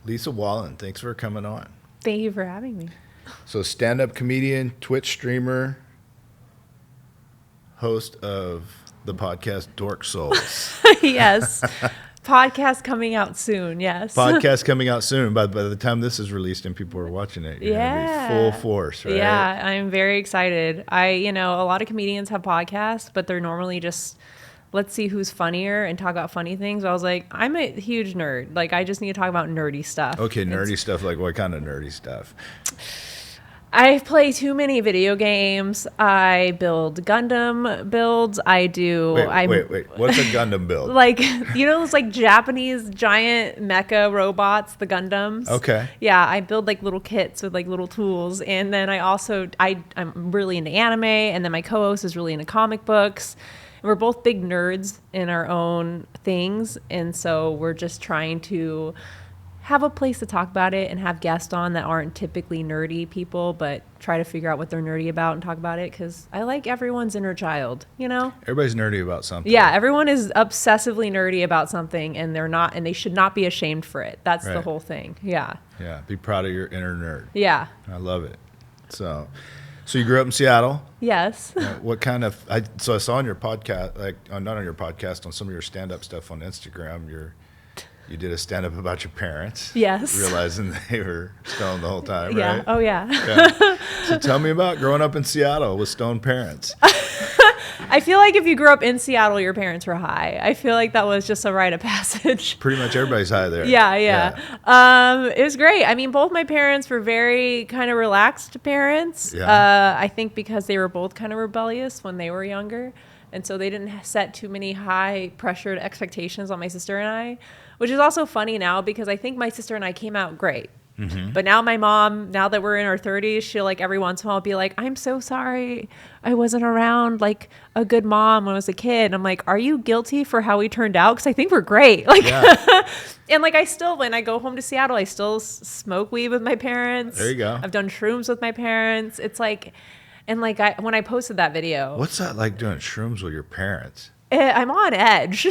Lisa Wallen, thanks for coming on. Thank you for having me. So stand-up comedian, Twitch streamer, host of the podcast Dork Souls. Yes. Podcast coming out soon, yes. Podcast coming out soon. By the time this is released and people are watching it, you're going to be full force, right? Yeah, I'm very excited. A lot of comedians have podcasts, but they're normally just, let's see who's funnier and talk about funny things. I was like, I'm a huge nerd. Like, I just need to talk about nerdy stuff. Okay, nerdy stuff. Like what kind of nerdy stuff? I play too many video games. I build Gundam builds. I do. Wait. What's a Gundam build? Like, those like Japanese giant mecha robots, the Gundams. Okay. Yeah, I build like little kits with like little tools. And then I'm really into anime. And then my co-host is really into comic books. And we're both big nerds in our own things. And so we're just trying to have a place to talk about it and have guests on that aren't typically nerdy people, but try to figure out what they're nerdy about and talk about it, because I like everyone's inner child, Everybody's nerdy about something. Yeah, everyone is obsessively nerdy about something, and they should not be ashamed for it. That's the whole thing. Yeah. Yeah, be proud of your inner nerd. Yeah. I love it. So you grew up in Seattle? Yes. What kind of, I saw on your podcast, not on your podcast, on some of your stand-up stuff on Instagram, you did a stand-up about your parents. Yes. Realizing they were stoned the whole time, yeah. right? Oh, yeah. So tell me about growing up in Seattle with stoned parents. I feel like if you grew up in Seattle, your parents were high. I feel like that was just a rite of passage. Pretty much everybody's high there. Yeah. It was great. I mean, both my parents were very kind of relaxed parents. Yeah. I think because they were both kind of rebellious when they were younger. And so they didn't set too many high pressured expectations on my sister and I, which is also funny now because I think my sister and I came out great. Mm-hmm. But now my mom, now that we're in our 30s, she'll like every once in a while be like, I'm so sorry I wasn't around like a good mom when I was a kid. And I'm like, are you guilty for how we turned out? Because I think we're great. Like, yeah. And like when I go home to Seattle, I still smoke weed with my parents. There you go. I've done shrooms with my parents. It's like, and like when I posted that video. What's that like doing shrooms with your parents? I'm on edge.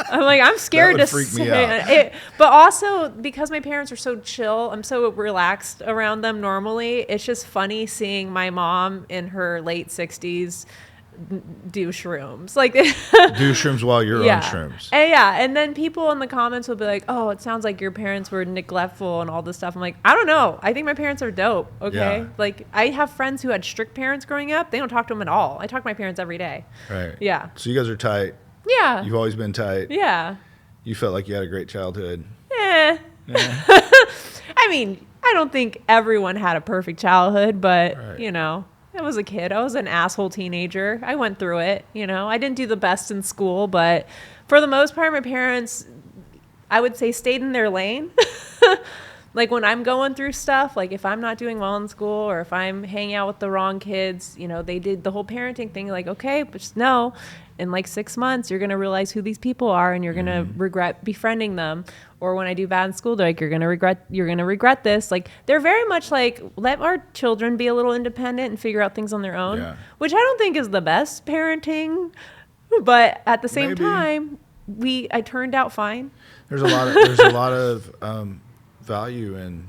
I'm like, I'm scared that would freak me out. But also because my parents are so chill, I'm so relaxed around them normally. It's just funny seeing my mom in her late 60s do shrooms. Like do shrooms while you're on shrooms. And then people in the comments will be like, oh, it sounds like your parents were neglectful and all this stuff. I'm like, I don't know. I think my parents are dope. Okay. Yeah. Like I have friends who had strict parents growing up. They don't talk to them at all. I talk to my parents every day. Right. Yeah. So you guys are tight. Yeah. You've always been tight. Yeah. You felt like you had a great childhood. Yeah. I mean, I don't think everyone had a perfect childhood, but I was a kid. I was an asshole teenager. I went through it. I didn't do the best in school, but for the most part, my parents, I would say, stayed in their lane. Like when I'm going through stuff, like if I'm not doing well in school or if I'm hanging out with the wrong kids, they did the whole parenting thing. Like, okay, but just know in like 6 months, you're going to realize who these people are and you're going to regret befriending them. Or when I do bad in school, they're like, you're going to regret this. Like they're very much like, let our children be a little independent and figure out things on their own, which I don't think is the best parenting. But at the same time, I turned out fine. There's a lot of value in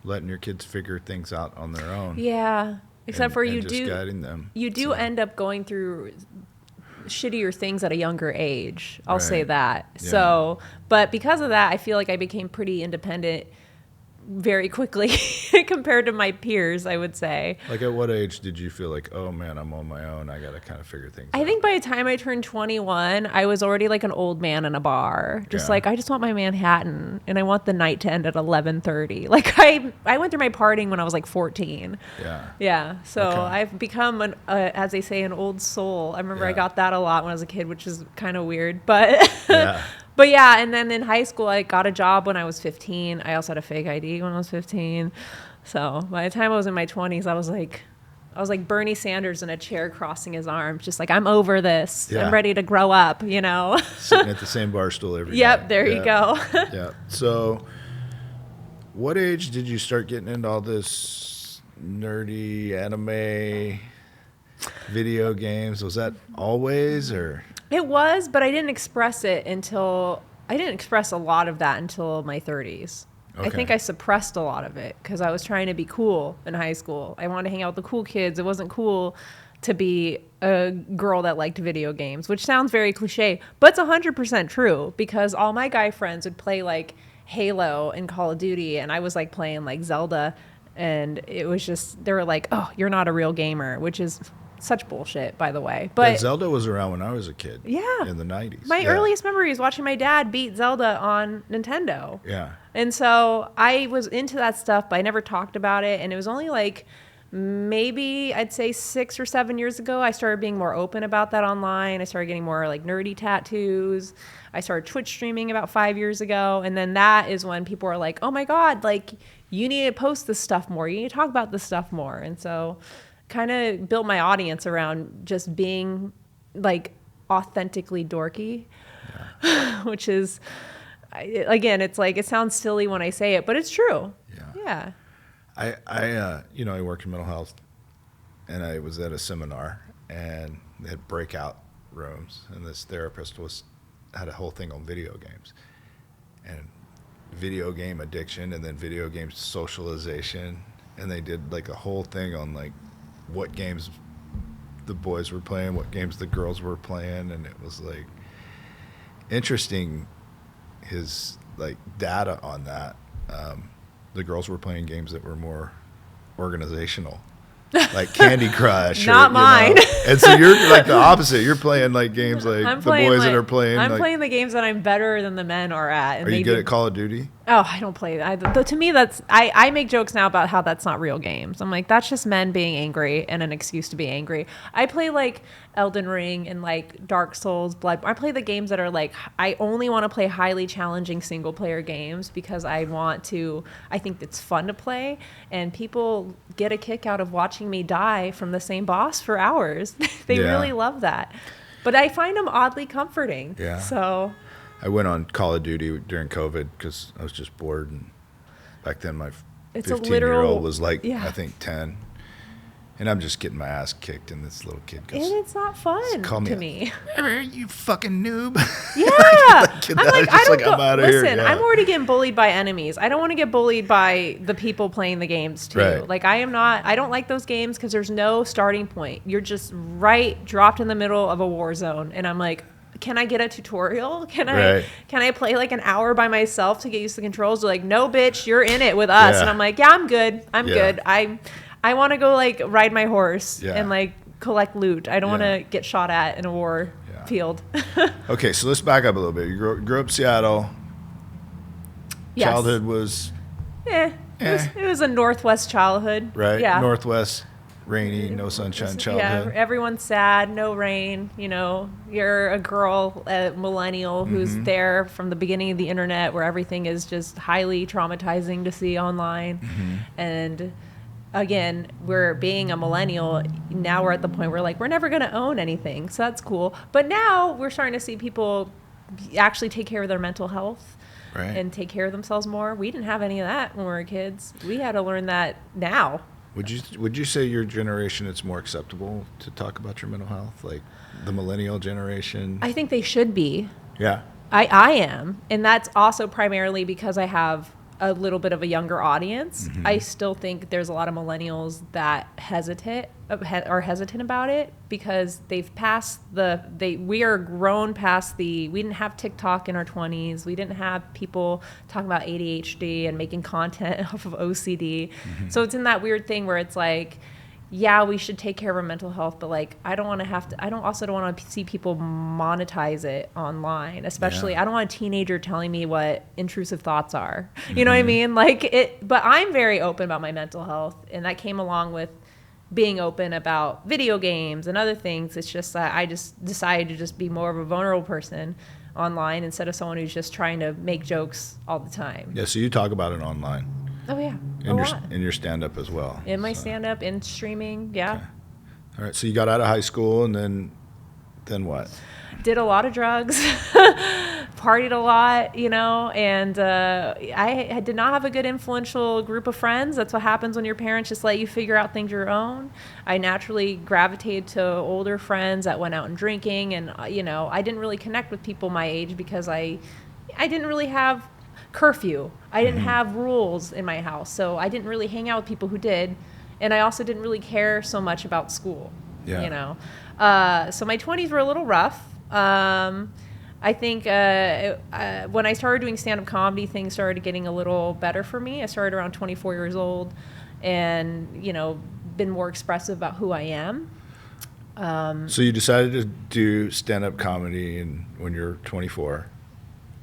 letting your kids figure things out on their own. Yeah. Except for you just guiding them. You do end up going through shittier things at a younger age. I'll say that. Yeah. So, but because of that, I feel like I became pretty independent very quickly compared to my peers, I would say. Like at what age did you feel like, oh man, I'm on my own, I gotta kind of figure things out? I think by the time I turned 21, I was already like an old man in a bar. Just like, I just want my Manhattan and I want the night to end at 11:30. Like I went through my partying when I was like 14. Yeah. So I've become as they say, an old soul. I remember I got that a lot when I was a kid, which is kind of weird, but But yeah, and then in high school, I got a job when I was 15. I also had a fake ID when I was 15. So by the time I was in my 20s, I was like Bernie Sanders in a chair crossing his arms, just like, I'm over this. I'm ready to grow up, Sitting at the same bar stool every day. Yep, there you go. Yeah. So what age did you start getting into all this nerdy anime video games? Was that always or? It was, but I didn't express it until I didn't express a lot of that until my 30s. Okay. I think I suppressed a lot of it because I was trying to be cool in high school. I wanted to hang out with the cool kids. It wasn't cool to be a girl that liked video games, which sounds very cliche, but it's 100% true because all my guy friends would play like Halo and Call of Duty, and I was like playing like Zelda, and it was just, they were like, oh, you're not a real gamer, which is such bullshit, by the way. But Zelda was around when I was a kid. Yeah. In the 90s. My earliest memory is watching my dad beat Zelda on Nintendo. Yeah. And so I was into that stuff, but I never talked about it. And it was only like maybe I'd say 6 or 7 years ago, I started being more open about that online. I started getting more like nerdy tattoos. I started Twitch streaming about 5 years ago. And then that is when people are like, oh my God, like you need to post this stuff more. You need to talk about this stuff more. And so kind of built my audience around just being like authentically dorky, which is, again, it's like, it sounds silly when I say it, but it's true. Yeah. I work in mental health, and I was at a seminar, and they had breakout rooms, and this therapist had a whole thing on video games and video game addiction, and then video game socialization, and they did like a whole thing on like what games the boys were playing, what games the girls were playing, and it was like interesting, his like data on that. The girls were playing games that were more organizational, like Candy Crush. Not mine. And so you're like the opposite. You're playing like games like the boys that are playing. I'm playing the games that I'm better than the men are at. And are you good at Call of Duty? Oh, I don't play that. To me, I make jokes now about how that's not real games. I'm like, that's just men being angry and an excuse to be angry. I play like Elden Ring and like Dark Souls, Blood. I play the games that are like, I only want to play highly challenging single player games because I think it's fun to play, and people get a kick out of watching me die from the same boss for hours. They really love that. But I find them oddly comforting. Yeah. So I went on Call of Duty during COVID because I was just bored, and back then my 15-year-old was like, I think 10. And I'm just getting my ass kicked, and this little kid goes, and it's not fun to me. You fucking noob. Yeah. I'm out of here. Listen, I'm already getting bullied by enemies. I don't want to get bullied by the people playing the games too. Right. Like I don't like those games because there's no starting point. You're just dropped in the middle of a war zone. And I'm like, can I get a tutorial? Can I play like an hour by myself to get used to the controls? They're like, no, bitch, you're in it with us. Yeah. And I'm like, yeah, I'm good. I'm good. I want to go like ride my horse and like collect loot. I don't want to get shot at in a war field. Okay, so let's back up a little bit. You grew up in Seattle. Yes. Childhood was... It was a Northwest childhood. Right? Yeah. Northwest, rainy, no sunshine childhood. Yeah, everyone's sad, no rain. You know, you're a girl, a millennial who's there from the beginning of the internet where everything is just highly traumatizing to see online. And... again, we're being a millennial. Now we're at the point where like we're never going to own anything, so that's cool. But now we're starting to see people actually take care of their mental health and take care of themselves more. We didn't have any of that when we were kids. We had to learn that now. Would you say your generation it's more acceptable to talk about your mental health, like the millennial generation? I think they should be. Yeah. I am, and that's also primarily because I have a little bit of a younger audience. I still think there's a lot of millennials that are hesitant about it because they've passed we are grown past we didn't have TikTok in our 20s. We didn't have people talking about ADHD and making content off of OCD. So it's in that weird thing where it's like, yeah, we should take care of our mental health, but like I don't want to see people monetize it online, especially I don't want a teenager telling me what intrusive thoughts are. You know what I mean? But I'm very open about my mental health, and that came along with being open about video games and other things. It's just that I just decided to just be more of a vulnerable person online instead of someone who's just trying to make jokes all the time. Yeah, so you talk about it online. Oh yeah, in your stand-up as well. In my stand-up, in streaming, yeah. Okay. All right, so you got out of high school, and then what? Did a lot of drugs, partied a lot, and I did not have a good influential group of friends. That's what happens when your parents just let you figure out things your own. I naturally gravitated to older friends that went out and drinking, and I didn't really connect with people my age because I I didn't really have curfew. I didn't have rules in my house. So I didn't really hang out with people who did. And I also didn't really care so much about school, you know. So my 20s were a little rough. I think when I started doing stand-up comedy, things started getting a little better for me. I started around 24 years old and, you know, been more expressive about who I am. So you decided to do stand-up comedy when you're 24.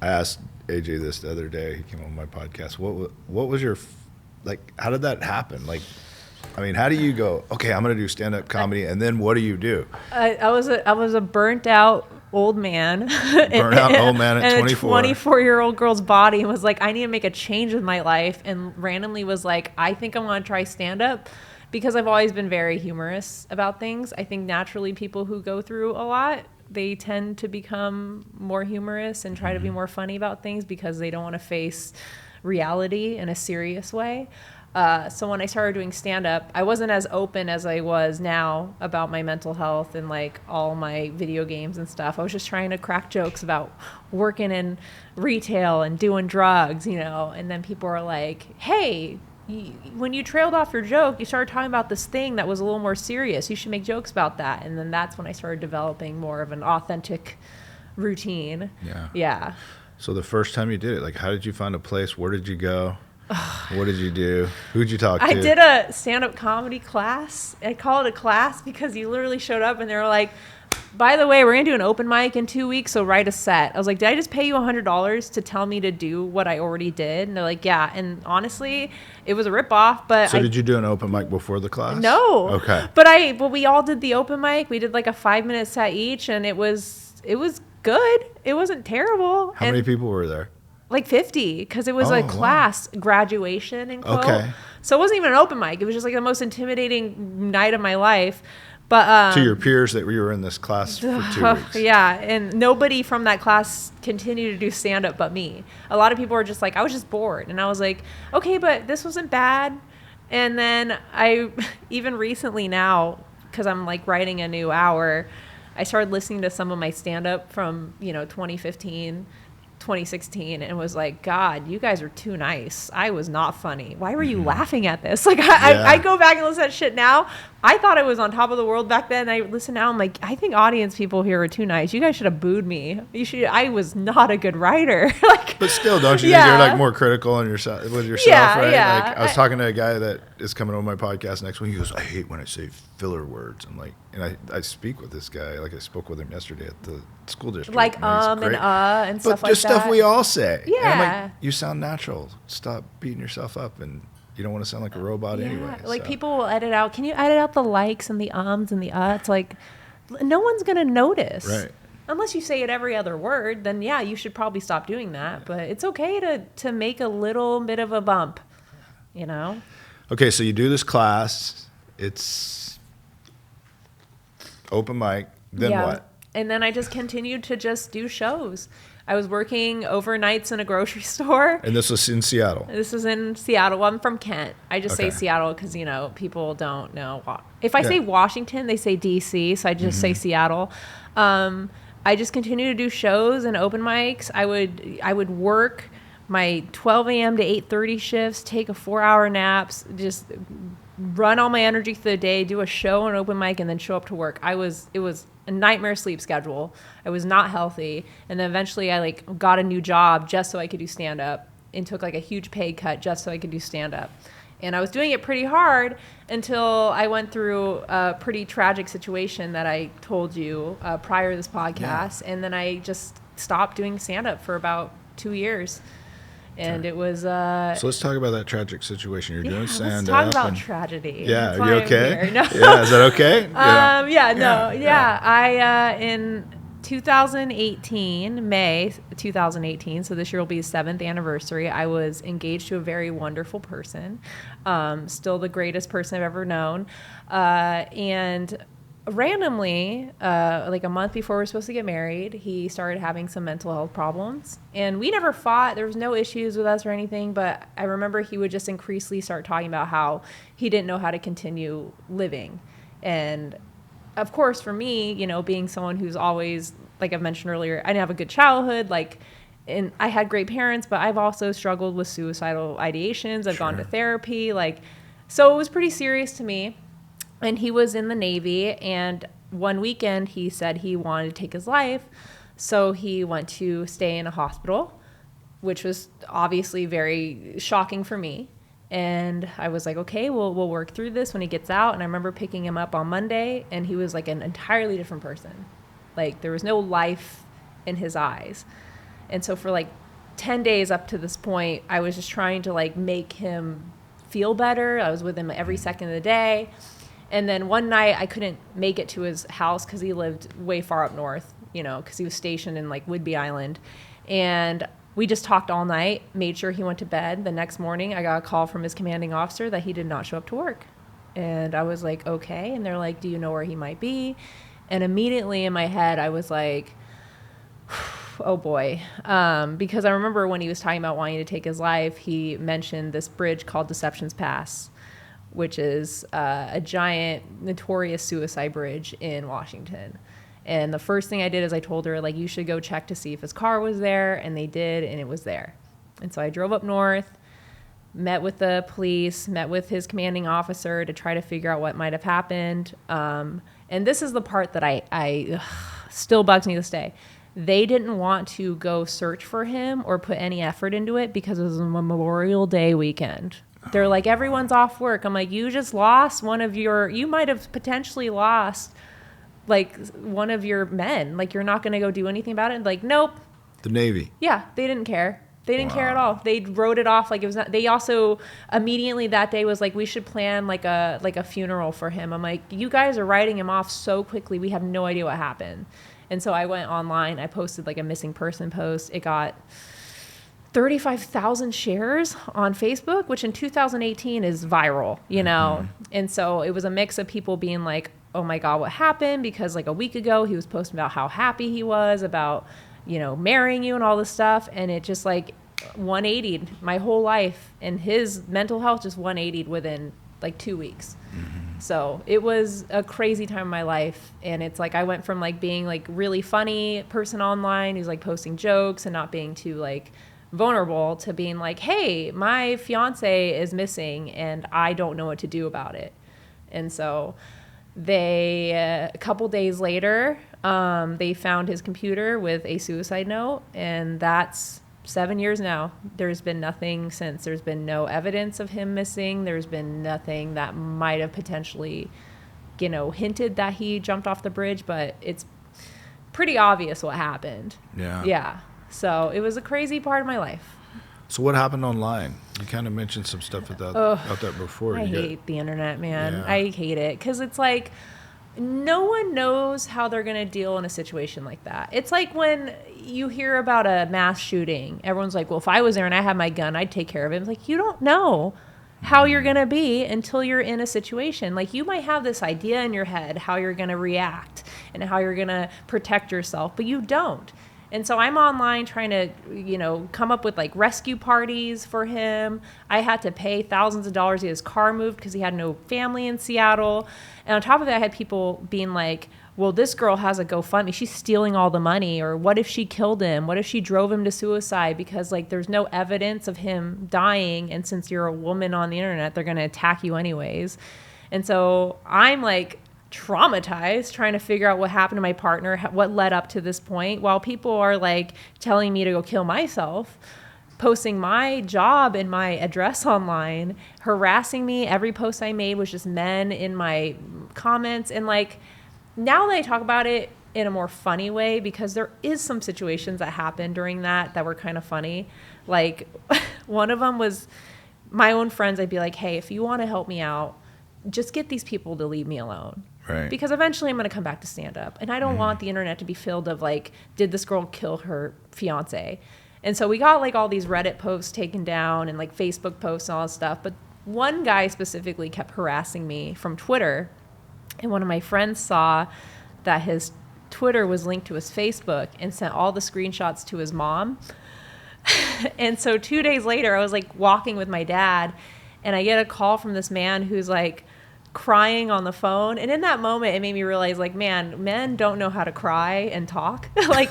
I asked AJ this the other day. He came on my podcast. What was your, like, how did that happen? Like, I mean, how do you go, okay, I'm going to do stand-up comedy, and then what do you do? I was a burnt out old man. Burnt out old man at 24. And a 24-year-old girl's body, and was like, I need to make a change with my life, and randomly was like, I think I want to try stand-up because I've always been very humorous about things. I think naturally people who go through a lot, they tend to become more humorous and try to be more funny about things because they don't want to face reality in a serious way. So when I started doing stand-up, I wasn't as open as I was now about my mental health and like all my video games and stuff. I was just trying to crack jokes about working in retail and doing drugs, you know, and then people are like, hey, when you trailed off your joke, you started talking about this thing that was a little more serious. You should make jokes about that. And then that's when I started developing more of an authentic routine. Yeah. So the first time you did it, like, how did you find a place? Where did you go? What did you do? Who'd you talk to? I did a stand-up comedy class. I call it a class because you literally showed up and they were like, by the way, we're going to do an open mic in 2 weeks, so write a set. I was like, did I just pay you $100 to tell me to do what I already did? And they're like, yeah. And honestly, it was a ripoff. But so did you do an open mic before the class? No. Okay. But we all did the open mic. We did like a 5-minute set each, and it was good. It wasn't terrible. How many people were there? Like 50, because it was a class graduation in quote. Okay. So it wasn't even an open mic. It was just like the most intimidating night of my life. But to your peers that we were in this class for 2 weeks. Yeah, and nobody from that class continued to do stand-up but me. A lot of people were just like, I was just bored. And I was like, okay, but this wasn't bad. And then I, even recently now, because I'm like writing a new hour, I started listening to some of my stand-up from, 2015, 2016, and was like, God, you guys are too nice. I was not funny. Why were you laughing at this? Like, I go back and listen to that shit now. I thought I was on top of the world back then. I listen now. I'm like, I think audience people here are too nice. You guys should have booed me. I was not a good writer. Like, but still, don't you think you're like more critical on yourself with yourself, right? Yeah. Like, I was talking to a guy that is coming on my podcast next week. He goes, I hate when I say filler words. I'm like, and I speak with this guy. Like, I spoke with him yesterday at the school district. Like and and stuff like that. But just stuff we all say. Yeah. And I'm like, you sound natural. Stop beating yourself up, and you don't want to sound like a robot anyway. Like, so. people will edit out. Can you edit out the likes and the ums and the It's like, no one's going to notice. Right. Unless you say it every other word, then yeah, you should probably stop doing that. But it's okay to make a little bit of a bump, you know? Okay, so you do this class. It's open mic. Then what? And then I just continued to just do shows. I was working overnights in a grocery store. And this was in Seattle? This was in Seattle. Well, I'm from Kent. I just say Seattle because, people don't know. If I say Washington, they say D.C., so I just say Seattle. I just continued to do shows and open mics. I would work my 12 a.m. to 8:30 shifts, take a 4-hour naps, just run all my energy through the day, do a show and open mic, and then show up to work. It was a nightmare sleep schedule. I was not healthy. And then eventually I got a new job just so I could do stand up, and took a huge pay cut just so I could do stand up. And I was doing it pretty hard until I went through a pretty tragic situation that I told you prior to this podcast. Yeah. And then I just stopped doing stand up for about 2 years. And it was... so let's talk about that tragic situation. You're doing stand up. Let's talk about tragedy. Yeah, are you okay? No. Yeah, is that okay? I in 2018, May 2018, so this year will be the 7th anniversary, I was engaged to a very wonderful person, still the greatest person I've ever known, and randomly, a month before we were supposed to get married, he started having some mental health problems. And we never fought. There was no issues with us or anything. But I remember he would just increasingly start talking about how he didn't know how to continue living. And of course, for me, being someone who's always, like I've mentioned earlier, I didn't have a good childhood. and I had great parents, but I've also struggled with suicidal ideations. I've gone to therapy. Like, so it was pretty serious to me. And he was in the Navy, and one weekend he said he wanted to take his life. So he went to stay in a hospital, which was obviously very shocking for me. And I was like, okay, we'll work through this when he gets out. And I remember picking him up on Monday, and he was like an entirely different person. Like, there was no life in his eyes. And so for like 10 days up to this point, I was just trying to like make him feel better. I was with him every second of the day. And then one night I couldn't make it to his house because he lived way far up north, you know, because he was stationed in like Whidbey Island. And we just talked all night, made sure he went to bed. The next morning I got a call from his commanding officer that he did not show up to work. And I was like, okay. And they're like, do you know where he might be? And immediately in my head I was like, oh boy. Because I remember when he was talking about wanting to take his life, he mentioned this bridge called Deception's Pass, which is a giant, notorious suicide bridge in Washington. And the first thing I did is I told her, like, you should go check to see if his car was there. And they did, and it was there. And so I drove up north, met with the police, met with his commanding officer to try to figure out what might have happened. And this is the part that I still bugs me to this day. They didn't want to go search for him or put any effort into it because it was a Memorial Day weekend. They're like, everyone's off work. I'm like, you just lost you might have potentially lost like one of your men. Like, you're not going to go do anything about it. And like, nope. The Navy. Yeah, they didn't care. They didn't care at all. They wrote it off like it was not. They also immediately that day was like, we should plan like a funeral for him. I'm like, you guys are writing him off so quickly. We have no idea what happened. And so I went online. I posted like a missing person post. It got 35,000 shares on Facebook, which in 2018 is viral, you know? Mm-hmm. And so it was a mix of people being like, oh my God, what happened? Because like a week ago, he was posting about how happy he was about, you know, marrying you and all this stuff. And it just like 180'd my whole life, and his mental health just 180'd within like 2 weeks. Mm-hmm. So it was a crazy time in my life. And it's like, I went from like being like really funny person online who's like posting jokes and not being too like vulnerable to being like, hey, my fiance is missing and I don't know what to do about it. And so they, a couple days later, they found his computer with a suicide note, and that's 7 years now. There's been nothing since. There's been no evidence of him missing. There's been nothing that might have potentially, you know, hinted that he jumped off the bridge, but it's pretty obvious what happened. Yeah. So it was a crazy part of my life. So what happened online? You kind of mentioned some stuff about that before. I hate the internet, man. Yeah. I hate it because it's like no one knows how they're going to deal in a situation like that. It's like when you hear about a mass shooting, everyone's like, well, if I was there and I had my gun, I'd take care of it. It's like, you don't know how you're going to be until you're in a situation. Like, you might have this idea in your head how you're going to react and how you're going to protect yourself, but you don't. And so I'm online trying to, you know, come up with like rescue parties for him. I had to pay thousands of dollars to get his car moved because he had no family in Seattle. And on top of that, I had people being like, well, this girl has a GoFundMe. She's stealing all the money. Or what if she killed him? What if she drove him to suicide? Because like there's no evidence of him dying. And since you're a woman on the internet, they're going to attack you anyways. And so I'm like traumatized trying to figure out what happened to my partner, what led up to this point, while people are like telling me to go kill myself, posting my job and my address online, harassing me. Every post I made was just men in my comments. And like, now that I talk about it in a more funny way, because there is some situations that happened during that were kind of funny. Like one of them was my own friends. I'd be like, hey, if you want to help me out, just get these people to leave me alone. Right. Because eventually I'm going to come back to stand up. And I don't want the internet to be filled of like, did this girl kill her fiance? And so we got like all these Reddit posts taken down and like Facebook posts and all this stuff. But one guy specifically kept harassing me from Twitter. And one of my friends saw that his Twitter was linked to his Facebook and sent all the screenshots to his mom. And so 2 days later, I was like walking with my dad, and I get a call from this man who's like crying on the phone. And in that moment, it made me realize, like, man, men don't know how to cry and talk. Like,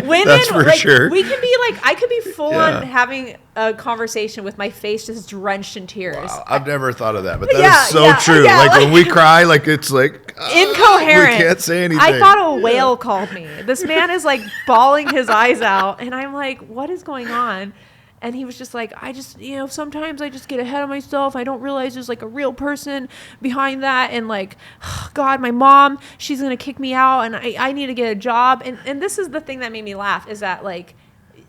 Women, That's for like, sure. we can be like, I could be full Yeah. on having a conversation with my face just drenched in tears. Wow, I've never thought of that, but that is Yeah, so yeah, true. yeah, like like- when we cry, like it's like Incoherent. We can't say anything. I thought a whale called me. This man is like bawling his eyes out, and I'm like, what is going on? And he was just like, I just, sometimes I just get ahead of myself. I don't realize there's like a real person behind that. And like, God, my mom, she's going to kick me out and I need to get a job. And this is the thing that made me laugh is that like,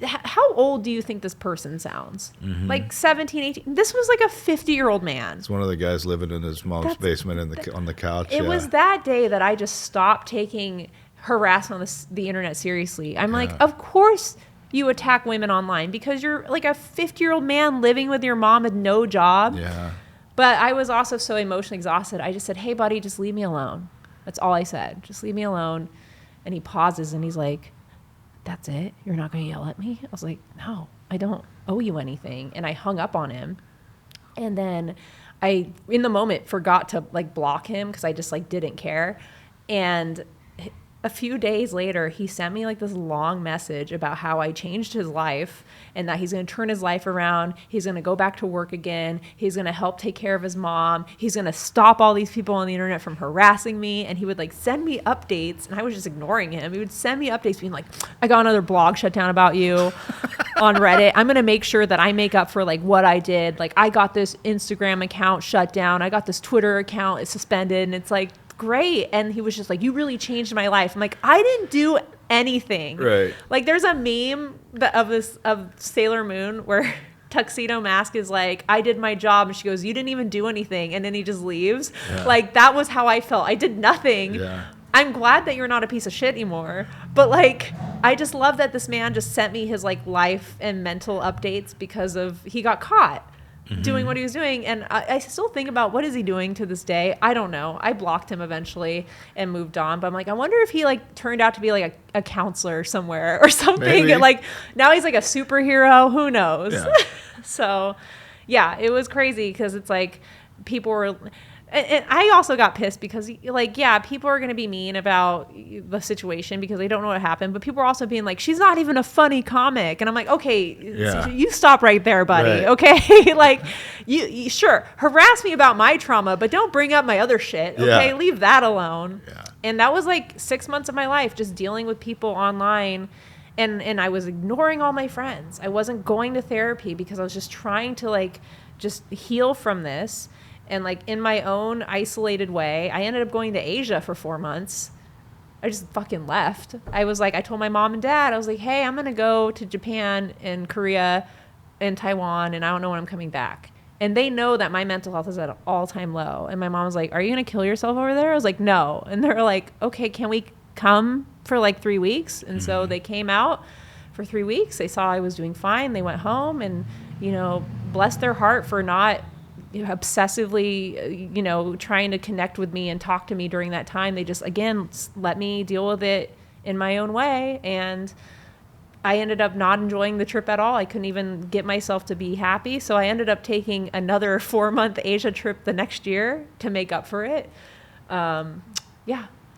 how old do you think this person sounds? Mm-hmm. Like 17, 18. This was like a 50-year-old man. It's one of the guys living in his mom's basement on the couch. It was that day that I just stopped taking harassment on the internet seriously. I'm like, of course you attack women online because you're like a 50-year-old man living with your mom with no job. Yeah. But I was also so emotionally exhausted. I just said, hey, buddy, just leave me alone. That's all I said. Just leave me alone. And he pauses and he's like, that's it? You're not going to yell at me? I was like, no, I don't owe you anything. And I hung up on him. And then I, in the moment, forgot to like block him because I just like didn't care. And a few days later, he sent me like this long message about how I changed his life and that he's going to turn his life around. He's going to go back to work again. He's going to help take care of his mom. He's going to stop all these people on the internet from harassing me. And he would like send me updates and I was just ignoring him. He would send me updates being like, I got another blog shut down about you on Reddit. I'm going to make sure that I make up for like what I did. Like I got this Instagram account shut down. I got this Twitter account suspended. And it's like, great. And he was just like, you really changed my life. I'm like, I didn't do anything. Right. Like there's a meme of Sailor Moon where Tuxedo Mask is like, I did my job. And she goes, you didn't even do anything. And then he just leaves. Yeah. Like that was how I felt. I did nothing. Yeah. I'm glad that you're not a piece of shit anymore. But like, I just love that this man just sent me his like life and mental updates because he got caught. Mm-hmm. Doing what he was doing. And I still think about what is he doing to this day? I don't know. I blocked him eventually and moved on. But I'm like, I wonder if he like turned out to be like a counselor somewhere or something. Maybe. Like now he's like a superhero. Who knows? Yeah. So yeah, it was crazy because it's like people were... And I also got pissed because, like, yeah, people are going to be mean about the situation because they don't know what happened. But people are also being like, she's not even a funny comic. And I'm like, okay, you stop right there, buddy. Right. Okay? Like, you sure, harass me about my trauma, but don't bring up my other shit. Okay? Yeah. Leave that alone. Yeah. And that was like 6 months of my life just dealing with people online. And I was ignoring all my friends. I wasn't going to therapy because I was just trying to, like, just heal from this. And like in my own isolated way, I ended up going to Asia for 4 months. I just fucking left. I was like, I told my mom and dad, I was like, hey, I'm going to go to Japan and Korea and Taiwan, and I don't know when I'm coming back. And they know that my mental health is at an all-time low. And my mom was like, are you going to kill yourself over there? I was like, no. And they're like, okay, can we come for like 3 weeks? And so they came out for 3 weeks. They saw I was doing fine. They went home and, bless their heart for not obsessively, trying to connect with me and talk to me during that time. They just, again, let me deal with it in my own way. And I ended up not enjoying the trip at all. I couldn't even get myself to be happy. So I ended up taking another 4-month Asia trip the next year to make up for it.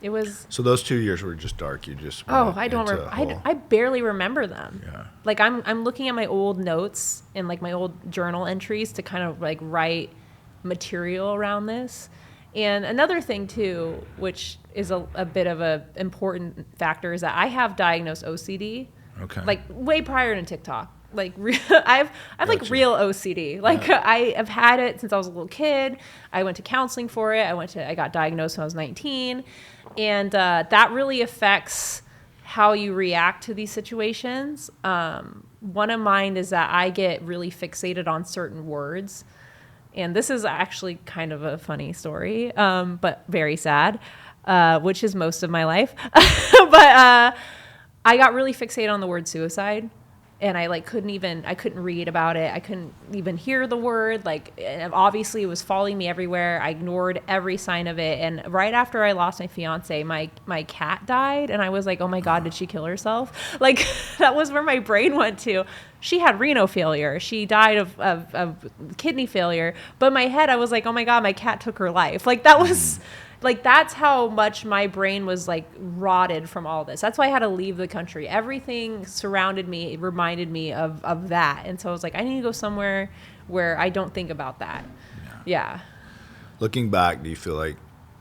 It was. So those 2 years were just dark. You just. I don't. I barely remember them. Yeah. Like I'm looking at my old notes and like my old journal entries to kind of like write material around this. And another thing too, which is a bit of a important factor, is that I have diagnosed OCD. Okay. Like way prior to TikTok. Like I've like real OCD. Like I have had it since I was a little kid. I went to counseling for it. I got diagnosed when I was 19. And that really affects how you react to these situations. One of mine is that I get really fixated on certain words. And this is actually kind of a funny story, but very sad, which is most of my life. But I got really fixated on the word suicide. And I couldn't read about it. I couldn't even hear the word. Like, obviously it was following me everywhere. I ignored every sign of it. And right after I lost my fiance, my cat died. And I was like, oh my God, did she kill herself? Like, that was where my brain went to. She had renal failure. She died of kidney failure. But in my head, I was like, oh my God, my cat took her life. Like, that was like that's how much my brain was like rotted from all this. That's why I had to leave the country. Everything surrounded me, it reminded me of that. And so I was like, I need to go somewhere where I don't think about that. Yeah. Looking back, do you feel like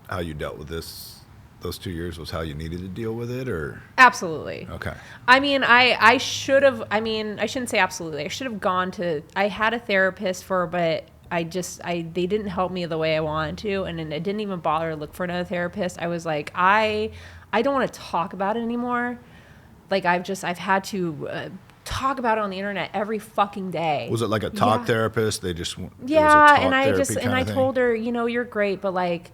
how you dealt with those 2 years was how you needed to deal with it, or? Absolutely. Okay. I mean, I should have, I mean, I shouldn't say absolutely. I should have gone to, I had a therapist for, but they didn't help me the way I wanted to. And then I didn't even bother to look for another therapist. I was like, I don't want to talk about it anymore. Like I've had to talk about it on the internet every fucking day. Was it like a talk therapist? They just, yeah. And I told her, you're great, but like,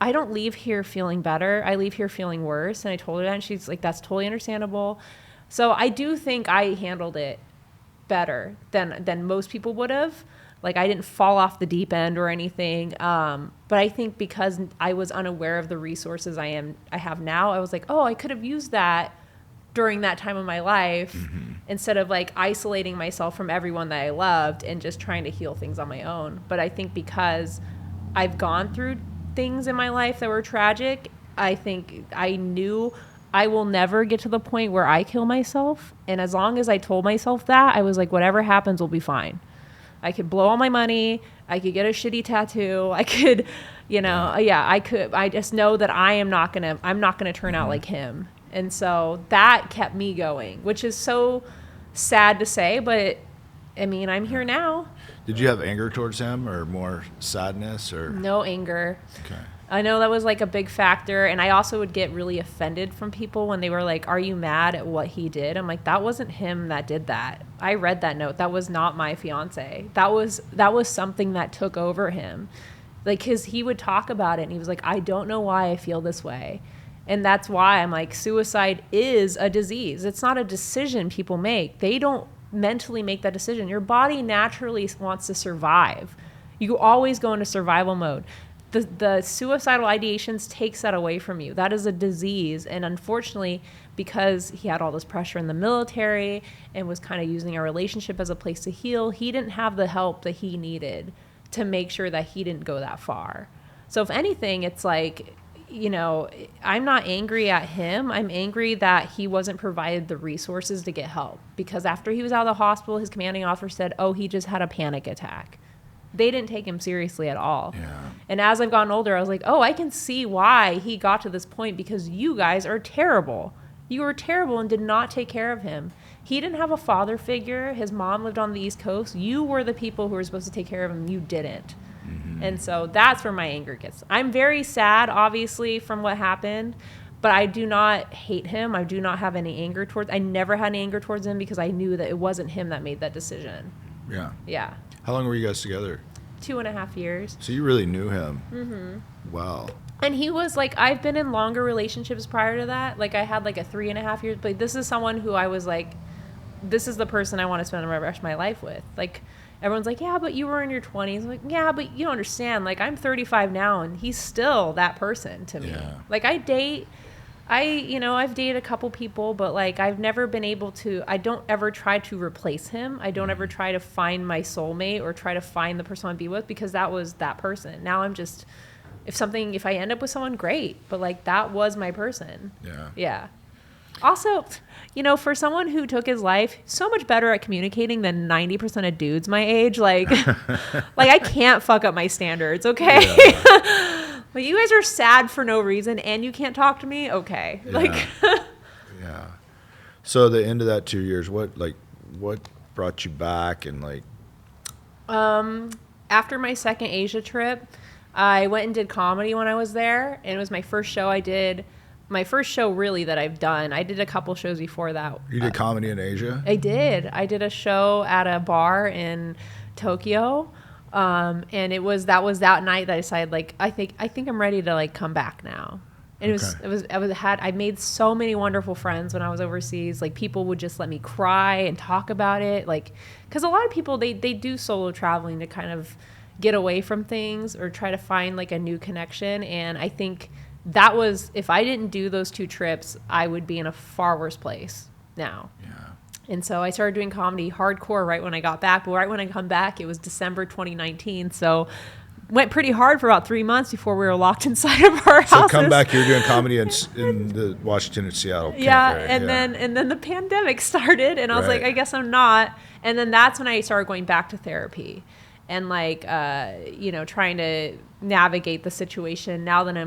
I don't leave here feeling better. I leave here feeling worse. And I told her that, and she's like, that's totally understandable. So I do think I handled it better than most people would have. Like I didn't fall off the deep end or anything. But I think because I was unaware of the resources I have now, I was like, oh, I could have used that during that time of my life instead of like isolating myself from everyone that I loved and just trying to heal things on my own. But I think because I've gone through things in my life that were tragic, I think I knew I will never get to the point where I kill myself. And as long as I told myself that, I was like, whatever happens will be fine. I could blow all my money. I could get a shitty tattoo. I could, I could. I just know that I'm not gonna turn out like him. And so that kept me going, which is so sad to say, but I mean, I'm here now. Did you have anger towards him or more sadness or? No anger. Okay. I know that was like a big factor. And I also would get really offended from people when they were like, are you mad at what he did? I'm like, that wasn't him that did that. I read that note. That was not my fiance. That was something that took over him. Like, cause he would talk about it and he was like, I don't know why I feel this way. And that's why I'm like, suicide is a disease. It's not a decision people make. They don't mentally make that decision. Your body naturally wants to survive. You always go into survival mode. The suicidal ideations takes that away from you. That is a disease. And unfortunately, because he had all this pressure in the military and was kind of using our relationship as a place to heal, he didn't have the help that he needed to make sure that he didn't go that far. So if anything, it's like, I'm not angry at him. I'm angry that he wasn't provided the resources to get help. Because after he was out of the hospital, his commanding officer said, oh, he just had a panic attack. They didn't take him seriously at all. Yeah. And as I've gotten older, I was like, oh, I can see why he got to this point, because you guys are terrible. You were terrible and did not take care of him. He didn't have a father figure. His mom lived on the East Coast. You were the people who were supposed to take care of him. You didn't. And so that's where my anger gets. I'm very sad, obviously, from what happened, but I do not hate him. I do not have any anger towards. I never had any anger towards him because I knew that it wasn't him that made that decision. Yeah. Yeah. How long were you guys together? 2.5 years. So you really knew him. Wow. And he was like, I've been in longer relationships prior to that. Like I had like a 3.5 years, but this is someone who I was like, this is the person I want to spend the rest of my life with. Like, everyone's like, yeah, but you were in your 20s. I'm like, yeah, but you don't understand. Like, I'm 35 now, and he's still that person to me. Yeah. Like, I've dated a couple people, but, like, I've never been able to, I don't ever try to replace him. I don't ever try to find my soulmate or try to find the person I want to be with, because that was that person. Now I'm just, if I end up with someone, great. But, like, that was my person. Yeah. Yeah. Also, for someone who took his life, so much better at communicating than 90% of dudes my age. Like, I can't fuck up my standards, okay? Yeah. Like, you guys are sad for no reason and you can't talk to me? Okay. Yeah. Like, yeah. So the end of that 2 years, what brought you back and like? After my second Asia trip, I went and did comedy when I was there, and it was my first show I did. My first show really that I've done. I did a couple shows before that. You did comedy in Asia? I did. I did a show at a bar in Tokyo. And that was that night that I decided, like, I think I'm ready to like come back now. And I made so many wonderful friends when I was overseas. Like, people would just let me cry and talk about it. Like, cause a lot of people, they do solo traveling to kind of get away from things or try to find like a new connection. And I think that was, if I didn't do those 2 trips, I would be in a far worse place now. Yeah. And so I started doing comedy hardcore right when I got back. But right when I come back, it was December 2019. So went pretty hard for about 3 months before we were locked inside of our houses. So come back, you're doing comedy in the Washington and Seattle. And then the pandemic started, and I was like, I guess I'm not. And then that's when I started going back to therapy and trying to navigate the situation. Now that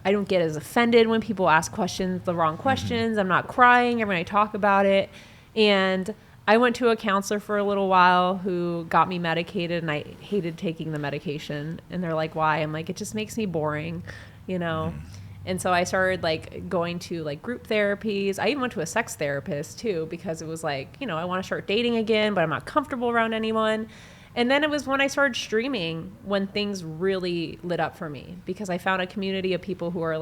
I don't get as offended when people ask the wrong questions. Mm-hmm. I'm not crying when I talk about it. And I went to a counselor for a little while who got me medicated, and I hated taking the medication. And they're like, why? I'm like, it just makes me boring, Mm-hmm. And so I started going to group therapies. I even went to a sex therapist too, because it was I want to start dating again, but I'm not comfortable around anyone. And then it was when I started streaming when things really lit up for me, because I found a community of people who are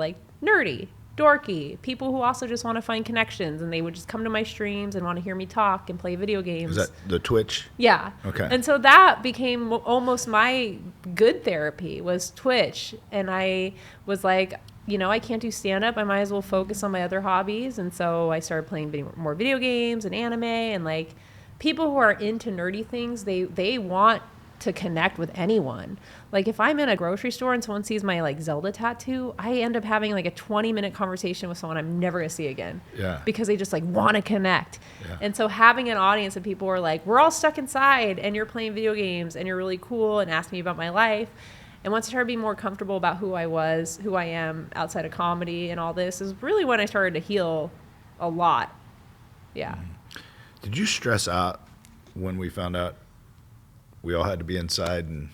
nerdy, dorky, people who also just want to find connections, and they would just come to my streams and want to hear me talk and play video games. Is that the Twitch? Yeah. Okay. And so that became almost my good therapy, was Twitch. And I was like, I can't do stand-up. I might as well focus on my other hobbies. And so I started playing more video games and anime, and people who are into nerdy things, they want to connect with anyone. If I'm in a grocery store and someone sees my Zelda tattoo, I end up having a 20-minute conversation with someone I'm never gonna see again. Yeah. Because they just want to connect. Yeah. And so having an audience of people who are we're all stuck inside and you're playing video games and you're really cool, and ask me about my life. And once I started being more comfortable about who I am outside of comedy and all this, is really when I started to heal a lot. Yeah. Did you stress out when we found out we all had to be inside and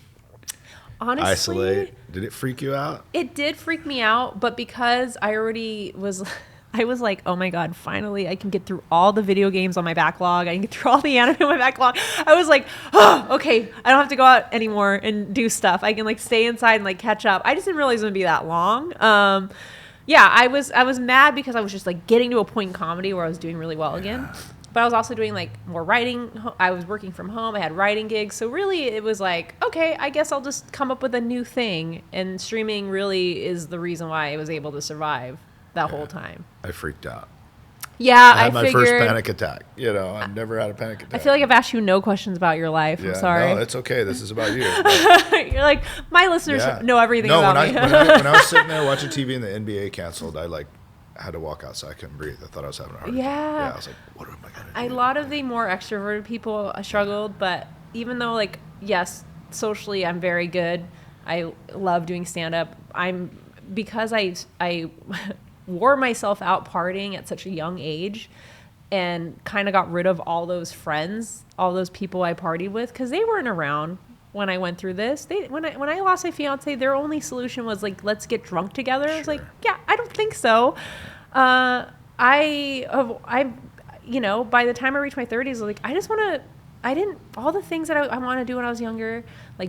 honestly isolate? Did it freak you out? It did freak me out, but because I already was, I was like, oh my God, finally I can get through all the video games on my backlog. I can get through all the anime on my backlog. I was like, oh, okay, I don't have to go out anymore and do stuff. I can stay inside and catch up. I just didn't realize it would be that long. Yeah, I was mad because I was just getting to a point in comedy where I was doing really well again. But I was also doing more writing. I was working from home. I had writing gigs. So really it was okay, I guess I'll just come up with a new thing. And streaming really is the reason why I was able to survive that whole time. I freaked out. Yeah, I had my first panic attack. I've never had a panic attack. I feel I've asked you no questions about your life. I'm sorry. No, it's okay. This is about you. You're my listeners know everything about me. when I was sitting there watching TV and the NBA canceled, I had to walk outside. I couldn't breathe. I thought I was having a heart attack. Yeah. I was like, what am I going to do? A lot of the more extroverted people struggled, but even though yes, socially I'm very good. I love doing stand-up. Because I wore myself out partying at such a young age, and kind of got rid of all those friends, all those people I partied with, because they weren't around when I went through this. When I lost my fiance, their only solution was let's get drunk together. Sure. I was like, yeah, I don't think so. By the time I reached my 30s, I just want to, all the things that I want to do when I was younger,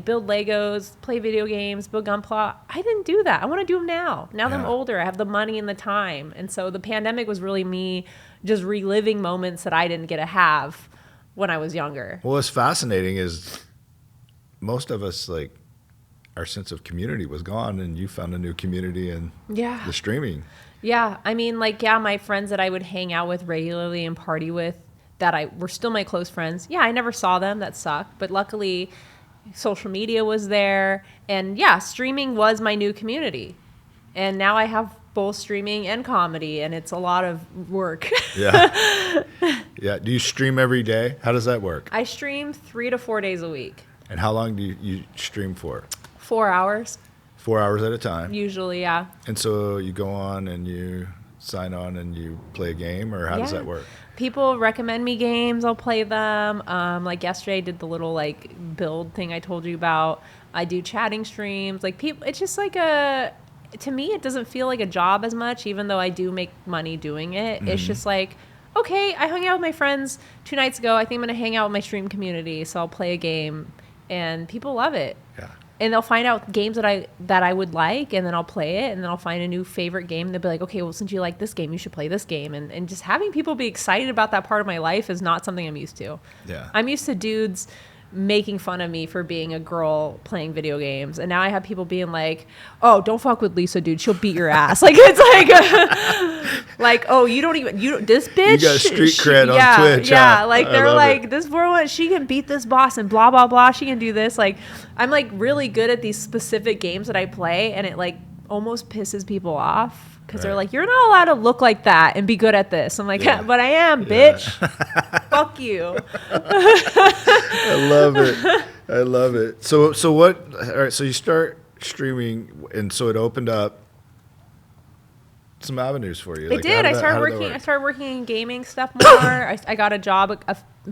build Legos, play video games, build Gunpla, I didn't do that. I want to do them now. Now that I'm older, I have the money and the time. And so the pandemic was really me just reliving moments that I didn't get to have when I was younger. Well, what's fascinating is most of us, our sense of community was gone, and you found a new community in the streaming. Yeah. I mean, my friends that I would hang out with regularly and party with that were still my close friends. Yeah, I never saw them. That sucked. But luckily, social media was there. And streaming was my new community. And now I have both streaming and comedy, and it's a lot of work. Yeah. Yeah. Do you stream every day? How does that work? I stream 3 to 4 days a week. And how long do you stream for? 4 hours. 4 hours at a time? Usually, yeah. And so you go on and you sign on and you play a game, or how does that work? People recommend me games. I'll play them. Yesterday I did the little build thing I told you about. I do chatting streams. People, it's just to me, it doesn't feel like a job as much, even though I do make money doing it. Mm-hmm. It's just okay, I hung out with my friends 2 nights ago. I think I'm going to hang out with my stream community. So I'll play a game, and people love it. Yeah. And they'll find out games that I would like, and then I'll play it, and then I'll find a new favorite game. They'll be like, okay, well, since you like this game, you should play this game. And just having people be excited about that part of my life is not something I'm used to. Yeah. I'm used to dudes making fun of me for being a girl playing video games, and now I have people being like, "Oh, don't fuck with Lisa, dude. She'll beat your ass." Like it's like, "Oh, you this bitch." You got street cred on Twitch. Yeah, huh? like they're like, "This girl, she can beat this boss and blah blah blah. She can do this." Like I'm like really good at these specific games that I play, and it like almost pisses people off. Because they're like, you're not allowed to look like that and be good at this. I'm like, but I am, bitch. Fuck you. I love it. So what? All right. So you start streaming, and so it opened up some avenues for you. It did. I started working in gaming stuff more. I got a job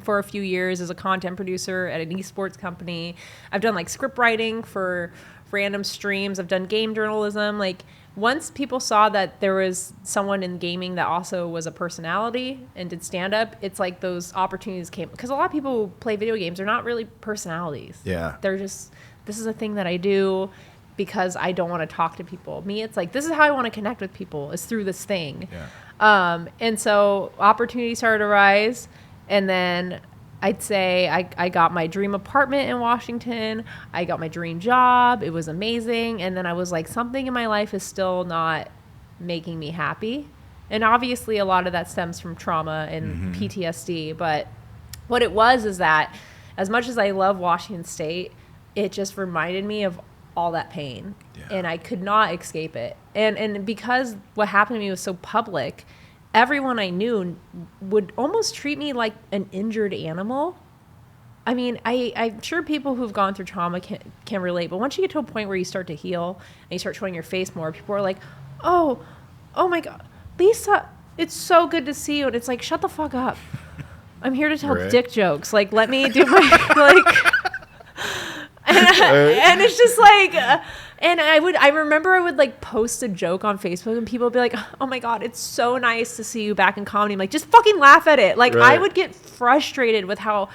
for a few years as a content producer at an esports company. I've done like script writing for random streams. I've done game journalism. Like once people saw that there was someone in gaming that also was a personality and did stand up, it's like those opportunities came, because a lot of people who play video games are not really personalities. Yeah. They're just, this is a thing that I do because I don't want to talk to people. Me, it's like, this is how I want to connect with people, is through this thing. Yeah. And so opportunities started to rise, and then I'd say I got my dream apartment in Washington. I got my dream job. It was amazing. And then I was like, something in my life is still not making me happy. And obviously a lot of that stems from trauma and PTSD. But what it was is that as much as I love Washington State, it just reminded me of all that pain. Yeah. And I could not escape it. And because what happened to me was so public, everyone I knew would almost treat me like an injured animal. I mean, I'm sure people who've gone through trauma can relate, but once you get to a point where you start to heal and you start showing your face more, people are like, oh my God, Lisa, it's so good to see you. And it's like, shut the fuck up. I'm here to tell dick jokes. Like, let me do my, like, and it's just like, and I remember I would like post a joke on Facebook and people would be like, oh my God, it's so nice to see you back in comedy. I'm like, just fucking laugh at it. Like I would get frustrated with how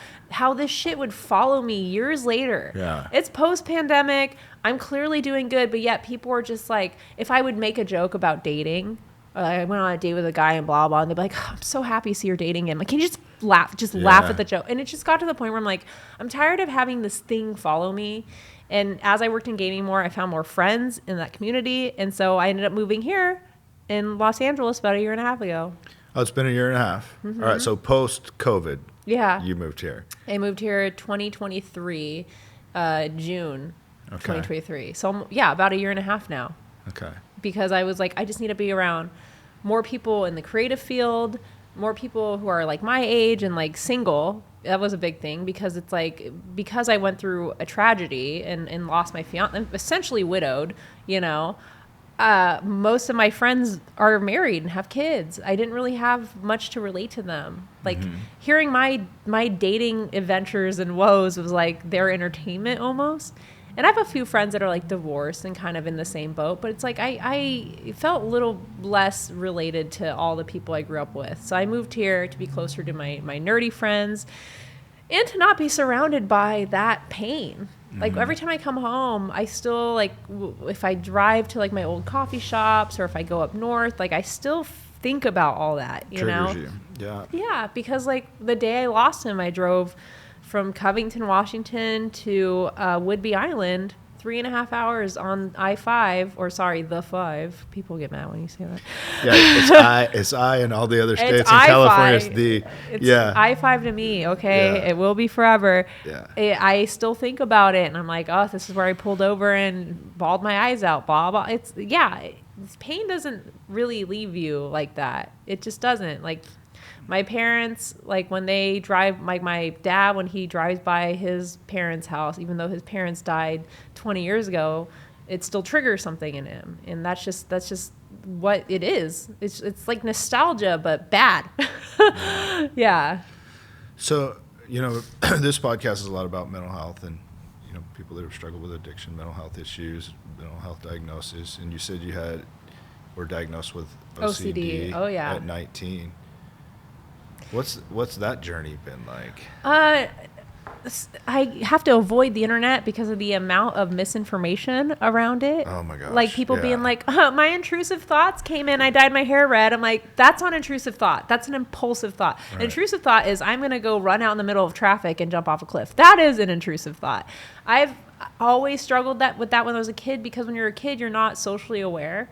this shit would follow me years later. Yeah. It's post-pandemic. I'm clearly doing good, but yet people are just like, if I would make a joke about dating, or like I went on a date with a guy and blah, blah, and they'd be like, oh, I'm so happy to see you're dating him. Like, can you just laugh at the joke? And it just got to the point where I'm like, I'm tired of having this thing follow me. And as I worked in gaming more, I found more friends in that community. And so I ended up moving here in Los Angeles about a year and a half ago. Oh, it's been a year and a half. All right. So post-COVID, you moved here. I moved here 2023, June 2023. So, yeah, about a year and a half now. Okay. Because I was like, I just need to be around more people in the creative field, more people who are like my age and like single. That was a big thing because it's like, because I went through a tragedy and lost my fiance, I'm essentially widowed, you know, most of my friends are married and have kids. I didn't really have much to relate to them. Like hearing my dating adventures and woes was like their entertainment almost. And I have a few friends that are like divorced and kind of in the same boat, but it's like I felt a little less related to all the people I grew up with. So I moved here to be closer to my nerdy friends and to not be surrounded by that pain. Like every time I come home, I still like, if I drive to like my old coffee shops or if I go up north, like I still think about all that, you know? Triggers you. Yeah. Yeah, because like the day I lost him, I drove from Covington, Washington to Whidbey Island, 3.5 hours on I-5, or sorry, the 5. People get mad when you say that. Yeah, it's I in all the other states. In California, it's the. It's I-5 to me, okay? Yeah. It will be forever. Yeah. I still think about it, and I'm like, oh, this is where I pulled over and bawled my eyes out, blah, blah. Pain doesn't really leave you like that. It just doesn't. Like, my parents, like when they drive, like my dad, when he drives by his parents' house, even though his parents died 20 years ago, it still triggers something in him. And that's just what it is. It's like nostalgia, but bad. Yeah. So, you know, this podcast is a lot about mental health and, you know, people that have struggled with addiction, mental health issues, mental health diagnosis. And you said you were diagnosed with OCD. Oh, yeah. At 19. What's that journey been like? I have to avoid the internet because of the amount of misinformation around it. Oh my gosh. Like people being like, my intrusive thoughts came in, I dyed my hair red. I'm like, that's not intrusive thought. That's an impulsive thought. Right. An intrusive thought is I'm going to go run out in the middle of traffic and jump off a cliff. That is an intrusive thought. I've always struggled with that when I was a kid, because when you're a kid, you're not socially aware.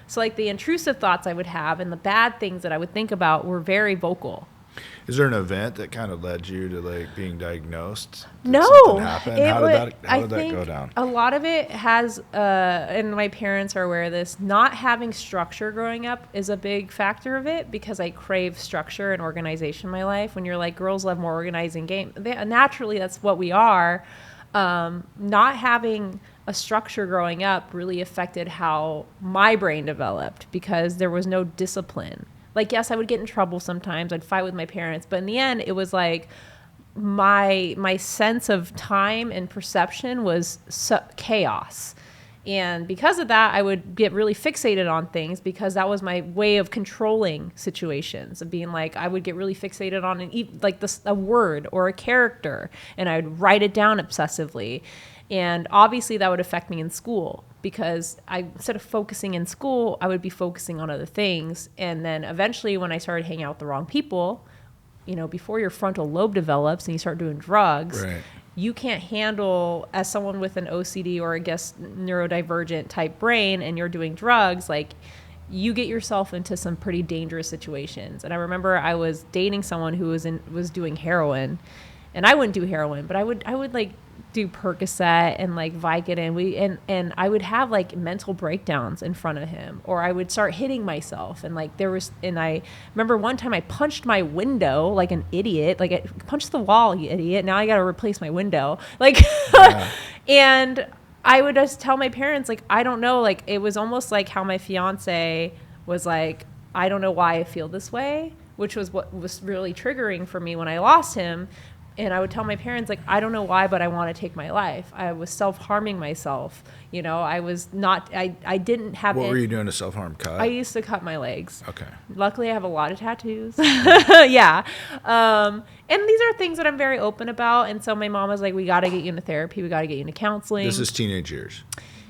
So like the intrusive thoughts I would have and the bad things that I would think about were very vocal. Is there an event that kind of led you to like being diagnosed? No. How did that go down? A lot of it has, and my parents are aware of this, not having structure growing up is a big factor of it, because I crave structure and organization in my life. When you're like, girls love more organizing game. Naturally, that's what we are. Not having a structure growing up really affected how my brain developed, because there was no discipline. Like, yes, I would get in trouble sometimes. I'd fight with my parents. But in the end, it was like my sense of time and perception was chaos. And because of that, I would get really fixated on things, because that was my way of controlling situations, of being like, I would get really fixated on a word or a character, and I would write it down obsessively. And obviously that would affect me in school, because instead of focusing in school, I would be focusing on other things. And then eventually when I started hanging out with the wrong people, before your frontal lobe develops and you start doing drugs, right, you can't handle, as someone with an OCD or I guess neurodivergent type brain, and you're doing drugs, like you get yourself into some pretty dangerous situations. And I remember I was dating someone who was doing heroin, and I wouldn't do heroin, but I would like do Percocet and like Vicodin. And I would have like mental breakdowns in front of him, or I would start hitting myself. And like I remember one time I punched my window like an idiot, like I punched the wall, you idiot. Now I got to replace my window. Like, yeah. And I would just tell my parents, like, I don't know, like it was almost like how my fiance was like, I don't know why I feel this way, which was what was really triggering for me when I lost him. And I would tell my parents, like, I don't know why, but I want to take my life. I was self-harming myself. I was not, I didn't have. What were you doing to self-harm? Cut? I used to cut my legs. Okay. Luckily, I have a lot of tattoos. Yeah. And these are things that I'm very open about. And so my mom was like, we got to get you into therapy. We got to get you into counseling. This is teenage years.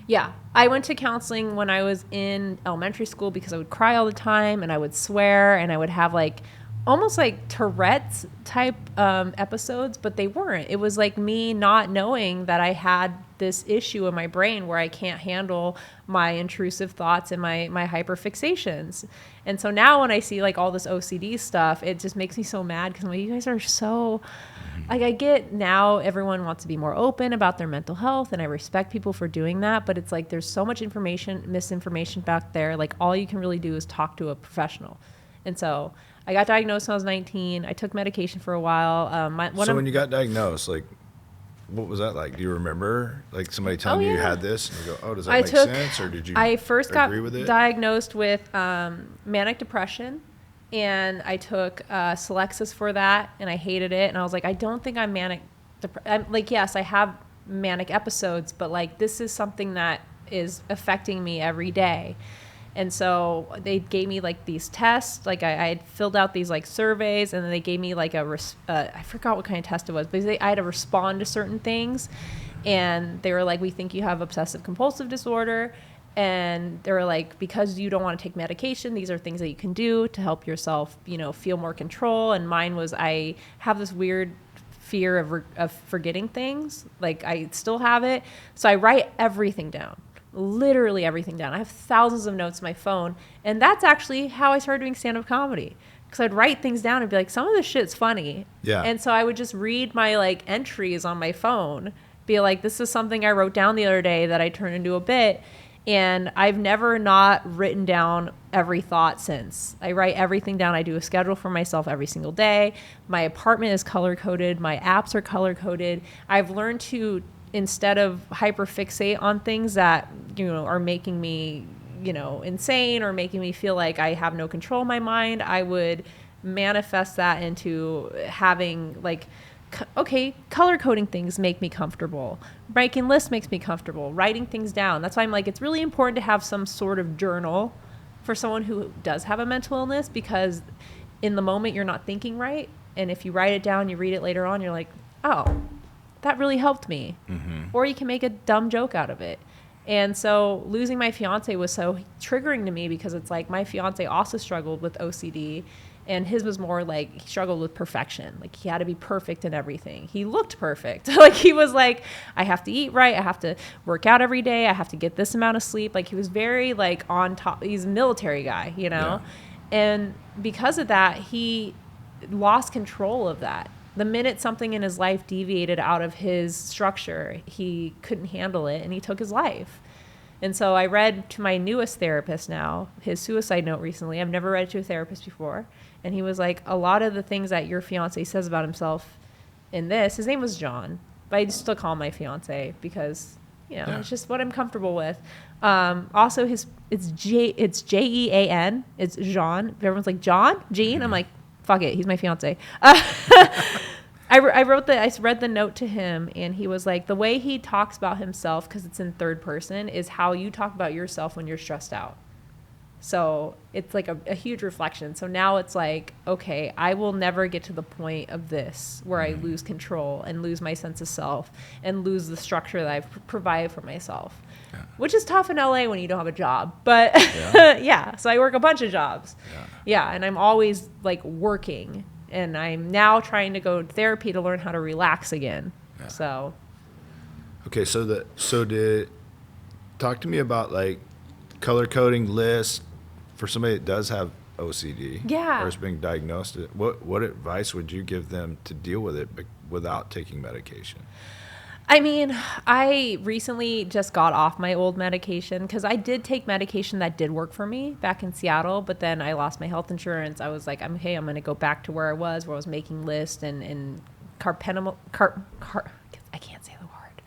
Yeah. I went to counseling when I was in elementary school, because I would cry all the time and I would swear, and I would have like almost like Tourette's type episodes, but they weren't. It was like me not knowing that I had this issue in my brain where I can't handle my intrusive thoughts and my hyperfixations. And so now when I see like all this OCD stuff, it just makes me so mad, because I'm like, you guys are so, like, I get now everyone wants to be more open about their mental health, and I respect people for doing that, but it's like there's so much misinformation back there. Like all you can really do is talk to a professional. And so I got diagnosed when I was 19. I took medication for a while. When you got diagnosed, like, what was that like? Do you remember, like, somebody telling you had this, and you go, "Oh, does that make sense?" Or did you? I first got with diagnosed with manic depression, and I took Celexis for that, and I hated it. And I was like, I don't think I'm manic. I'm like, yes, I have manic episodes, but like this is something that is affecting me every day. And so they gave me like these tests, like I had filled out these like surveys, and then they gave me like I forgot what kind of test it was, but I had to respond to certain things. And they were like, we think you have obsessive compulsive disorder. And they were like, because you don't want to take medication, these are things that you can do to help yourself, feel more control. And mine was, I have this weird fear of forgetting things. Like I still have it. So I write everything down. Literally everything down. I have thousands of notes on my phone, and that's actually how I started doing stand-up comedy, because I'd write things down and be like, some of this shit's funny. Yeah. And so I would just read my like entries on my phone, be like, this is something I wrote down the other day that I turned into a bit. And I've never not written down every thought since. I write everything down. I do a schedule for myself every single day. My apartment is color-coded. My apps are color-coded. I've learned to, instead of hyperfixate on things that, are making me, insane, or making me feel like I have no control in my mind, I would manifest that into having like, okay, color coding things make me comfortable. Making lists makes me comfortable. Writing things down. That's why I'm like, it's really important to have some sort of journal for someone who does have a mental illness, because in the moment you're not thinking right. And if you write it down, you read it later on, you're like, oh, that really helped me. Or you can make a dumb joke out of it. And so losing my fiance was so triggering to me because it's like my fiance also struggled with OCD, and his was more like he struggled with perfection. Like he had to be perfect in everything. He looked perfect. Like he was like, I have to eat right. I have to work out every day. I have to get this amount of sleep. Like he was very like on top. He's a military guy, you know? Yeah. And because of that, he lost control of that. The minute something in his life deviated out of his structure, he couldn't handle it and he took his life. And so I read to my newest therapist now, his suicide note recently. I've never read it to a therapist before. And he was like, a lot of the things that your fiance says about himself in this, his name was John, but I still call him my fiance because, you know, it's just what I'm comfortable with. Also, it's Jean. It's Jean. Everyone's like, John? Jean? I'm like, fuck it. He's my fiance. I read the note to him, and he was like, the way he talks about himself, because it's in third person, is how you talk about yourself when you're stressed out. So it's like a huge reflection. So now it's like, okay, I will never get to the point of this where I lose control and lose my sense of self and lose the structure that I've provided for myself, which is tough in LA when you don't have a job. But so I work a bunch of jobs. And I'm always like working, and I'm now trying to go to therapy to learn how to relax again. So. Okay. Talk to me about like color coding lists for somebody that does have OCD or is being diagnosed. What advice would you give them to deal with it without taking medication? I mean, I recently just got off my old medication because I did take medication that did work for me back in Seattle, but then I lost my health insurance. I was like, I'm going to go back to where I was making lists and I can't say the word.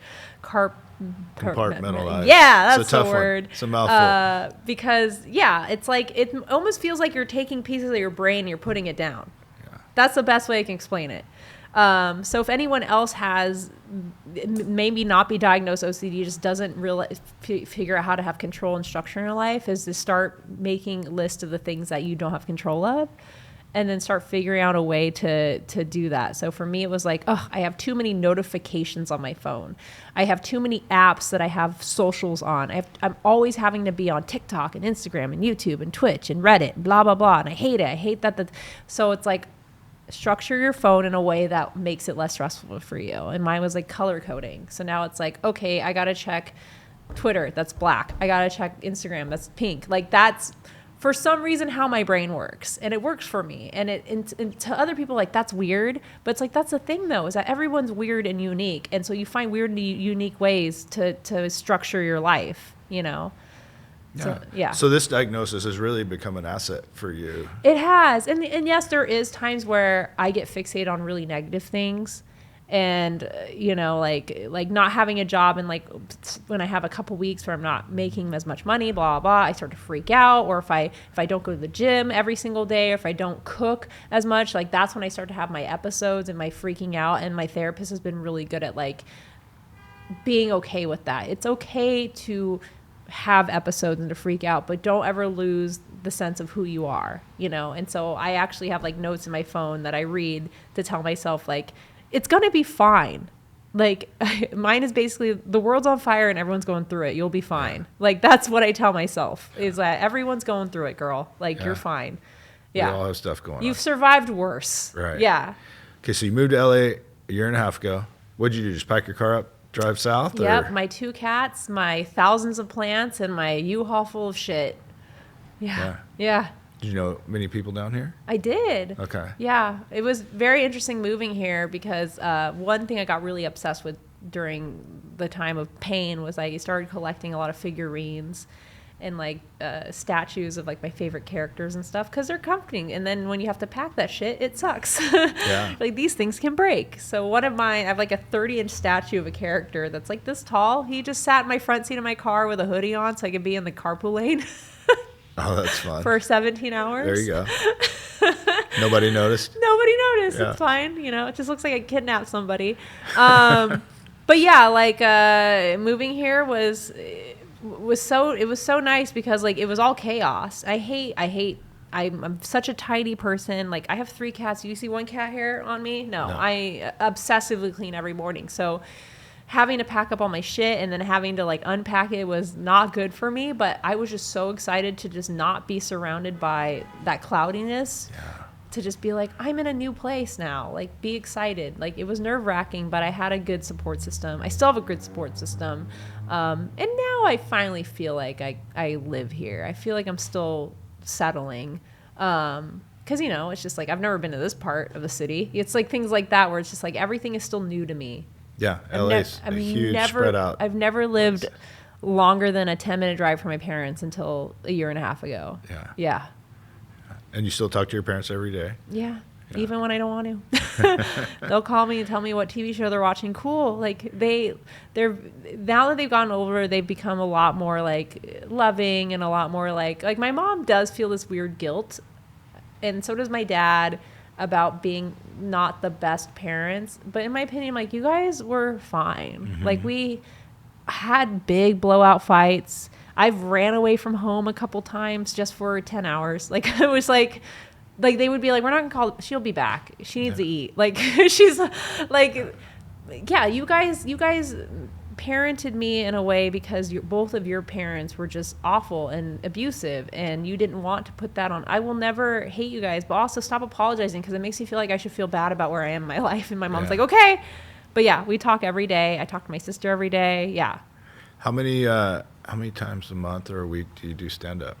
Compartmentalize. Yeah, that's it's a tough the word. One. It's a mouthful. Because it's like it almost feels like you're taking pieces of your brain and you're putting it down. That's the best way I can explain it. So if anyone else has maybe not be diagnosed OCD, just doesn't really figure out how to have control and structure in your life, is to start making a list of the things that you don't have control of, and then start figuring out a way to do that. So for me, it was like, I have too many notifications on my phone. I have too many apps that I have socials on. I'm always having to be on TikTok and Instagram and YouTube and Twitch and Reddit, blah, blah, blah. And I hate it. I hate that. So it's like, structure your phone in a way that makes it less stressful for you. And mine was like color coding. So now it's like, okay, I got to check Twitter. That's black. I got to check Instagram. That's pink. Like that's for some reason how my brain works, and it works for me. And and to other people, like that's weird, but it's like, that's the thing though, is that everyone's weird and unique. And so you find weird and unique ways to structure your life, you know? So this diagnosis has really become an asset for you. It has. And yes, there is times where I get fixated on really negative things. And, you know, like not having a job, and like when I have a couple weeks where I'm not making as much money, blah, blah, I start to freak out. Or if I don't go to the gym every single day, or if I don't cook as much, like that's when I start to have my episodes and my freaking out. And my therapist has been really good at like being okay with that. It's okay to have episodes and to freak out, but don't ever lose the sense of who you are, you know? And so I actually have like notes in my phone that I read to tell myself like, it's going to be fine. Like mine is basically, the world's on fire and everyone's going through it. You'll be fine. Like that's what I tell myself, is that everyone's going through it, girl. Like you're fine. Yeah. We all have stuff going on. You've survived worse. Right. Yeah. Okay. So you moved to LA a year and a half ago. What'd you do? Just pack your car up, drive south? Yep. My 2 cats, my thousands of plants, and my U-Haul full of shit. Yeah. Did you know many people down here? I did. Okay. Yeah. It was very interesting moving here because one thing I got really obsessed with during the time of pain was I started collecting a lot of figurines and like statues of like my favorite characters and stuff, because they're comforting. And then when you have to pack that shit, it sucks. Yeah. Like these things can break. So one of mine, I have like a 30-inch statue of a character that's like this tall. He just sat in my front seat of my car with a hoodie on so I could be in the carpool lane. Oh, that's fun. For 17 hours. There you go. Nobody noticed? Nobody noticed. Yeah. It's fine. You know, it just looks like I kidnapped somebody. But yeah, like moving here was so nice because like it was all chaos. I hate I'm such a tidy person. Like, I have 3 cats. You see one cat hair on me? No. I obsessively clean every morning. So having to pack up all my shit and then having to like unpack it was not good for me. But I was just so excited to just not be surrounded by that cloudiness. Yeah. To just be like, I'm in a new place now. Like, be excited. Like, it was nerve-wracking, but I had a good support system. I still have a good support system. And now I finally feel like I live here. I feel like I'm still settling. Because, you know, it's just like, I've never been to this part of the city. It's like things like that where it's just like everything is still new to me. Yeah, LA's a huge spread out. I've never lived longer than a 10-minute drive from my parents until a year and a half ago. Yeah. Yeah. And you still talk to your parents every day? Yeah. Even when I don't want to. They'll call me and tell me what TV show they're watching. Cool. Like, they're now that they've gotten older, they've become a lot more like loving and a lot more like my mom does feel this weird guilt, and so does my dad, about being not the best parents. But in my opinion, like, you guys were fine. Mm-hmm. Like, we had big blowout fights. I've ran away from home a couple times just for 10 hours. Like, it was like they would be like, we're not gonna call, she'll be back. She needs to eat. Like, she's like, yeah, you guys parented me in a way because both of your parents were just awful and abusive, and you didn't want to put that on. I will never hate you guys, but also stop apologizing, because it makes me feel like I should feel bad about where I am in my life. And my mom's like, okay. But yeah, we talk every day. I talk to my sister every day. Yeah. How many times a month or a week do you do stand-up?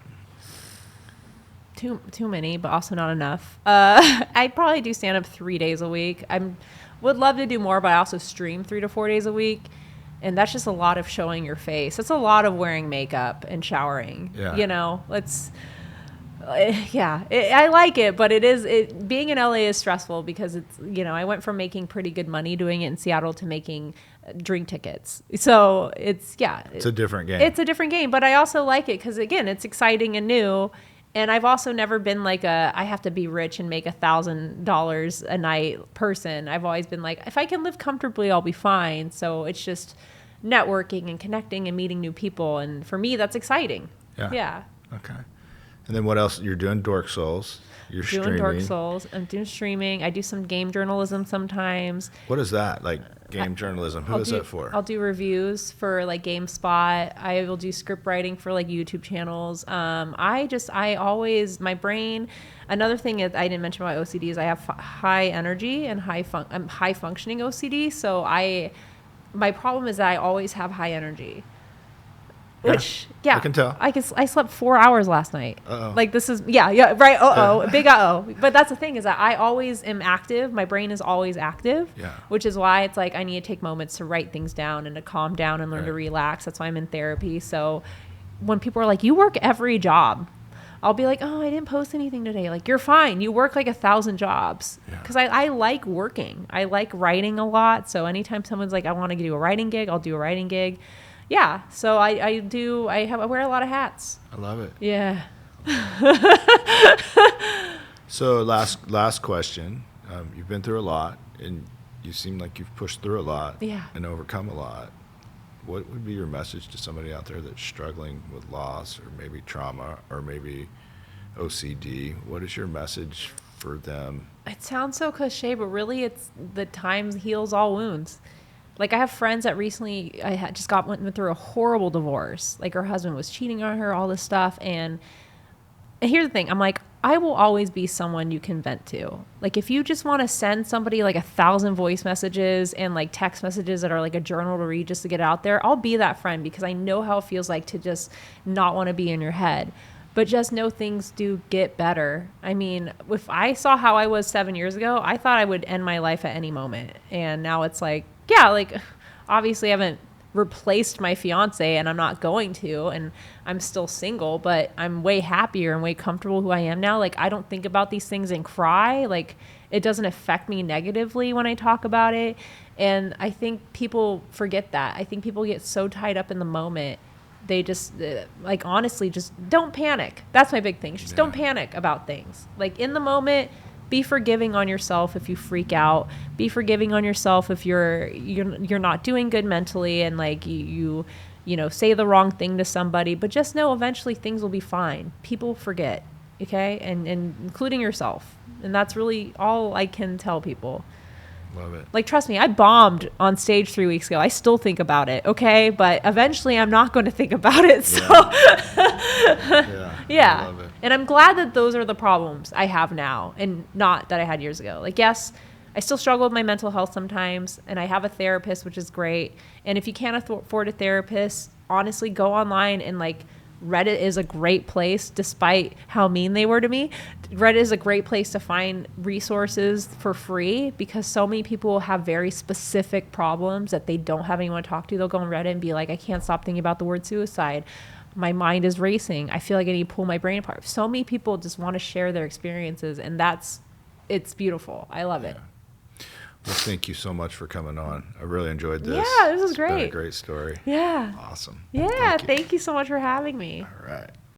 Too many, but also not enough. I probably do stand-up 3 days a week. Would love to do more, but I also stream 3 to 4 days a week. And that's just a lot of showing your face. That's a lot of wearing makeup and showering. Yeah. You know, I like it, but being in LA is stressful because it's, you know, I went from making pretty good money doing it in Seattle to making drink tickets. So it's a different game. It's a different game, but I also like it because, again, it's exciting and new. And I've also never been like I have to be rich and make $1,000 a night person. I've always been like, if I can live comfortably, I'll be fine. So it's just networking and connecting and meeting new people. And for me, that's exciting. Yeah. Okay. And then what else? You're doing Dork Souls. You're doing streaming. Dork Souls. I'm doing streaming. I do some game journalism sometimes. What is that? Like game journalism? Who is that for? I'll do reviews for like GameSpot. I will do script writing for like YouTube channels. I always, my brain, another thing is I didn't mention about OCD is I have high energy and high functioning OCD. So my problem is that I always have high energy. Which, I can tell. I slept 4 hours last night. Uh-oh. Like, this is, right, big uh-oh. But that's the thing is that I always am active. My brain is always active, which is why it's like I need to take moments to write things down and to calm down and learn to relax. That's why I'm in therapy. So when people are like, you work every job, I'll be like, oh, I didn't post anything today. Like, you're fine. You work like 1,000 jobs. Because I like working. I like writing a lot. So anytime someone's like, I want to do a writing gig, I'll do a writing gig. Yeah, so I wear a lot of hats. I love it. Yeah. So last question. You've been through a lot, and you seem like you've pushed through a lot and overcome a lot. What would be your message to somebody out there that's struggling with loss or maybe trauma or maybe OCD? What is your message for them? It sounds so cliche, but really it's the time heals all wounds. Like, I have friends that recently went through a horrible divorce. Like, her husband was cheating on her, all this stuff. And here's the thing. I'm like, I will always be someone you can vent to. Like, if you just want to send somebody like 1,000 voice messages and like text messages that are like a journal to read just to get out there, I'll be that friend because I know how it feels like to just not want to be in your head. But just know things do get better. I mean, if I saw how I was 7 years ago, I thought I would end my life at any moment. And now it's like, obviously I haven't replaced my fiance and I'm not going to, and I'm still single, but I'm way happier and way comfortable who I am now. Like, I don't think about these things and cry. Like, it doesn't affect me negatively when I talk about it. And I think people forget that. I think people get so tied up in the moment. They just, honestly, just don't panic. That's my big thing. Just don't panic about things. Like, in the moment, be forgiving on yourself if you freak out. Be forgiving on yourself if you're not doing good mentally and like you say the wrong thing to somebody. But just know eventually things will be fine. People forget. Okay. And including yourself. And that's really all I can tell people. Love it. Like, trust me, I bombed on stage 3 weeks ago. I still think about it. Okay. But eventually I'm not going to think about it. So Yeah. I love it. And I'm glad that those are the problems I have now and not that I had years ago. Like, yes, I still struggle with my mental health sometimes, and I have a therapist, which is great. And if you can't afford a therapist, honestly, go online and like Reddit is a great place, despite how mean they were to me. Reddit is a great place to find resources for free because so many people have very specific problems that they don't have anyone to talk to. They'll go on Reddit and be like, I can't stop thinking about the word suicide. My mind is racing. I feel like I need to pull my brain apart. So many people just want to share their experiences, and it's beautiful. I love it. Well, thank you so much for coming on. I really enjoyed this. Yeah, this was It's been great. a great story. Yeah. Awesome. Yeah, thank you so much for having me. All right.